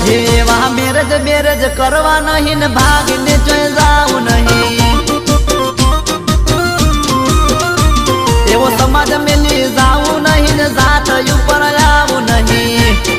એવા marriage barrage કરવા નહીં ને ભાગીને જોઈ જાવું નહીં, એવો સમાજ મેલી જાવું નહીં ને જાત ઉપર આવું નહીં।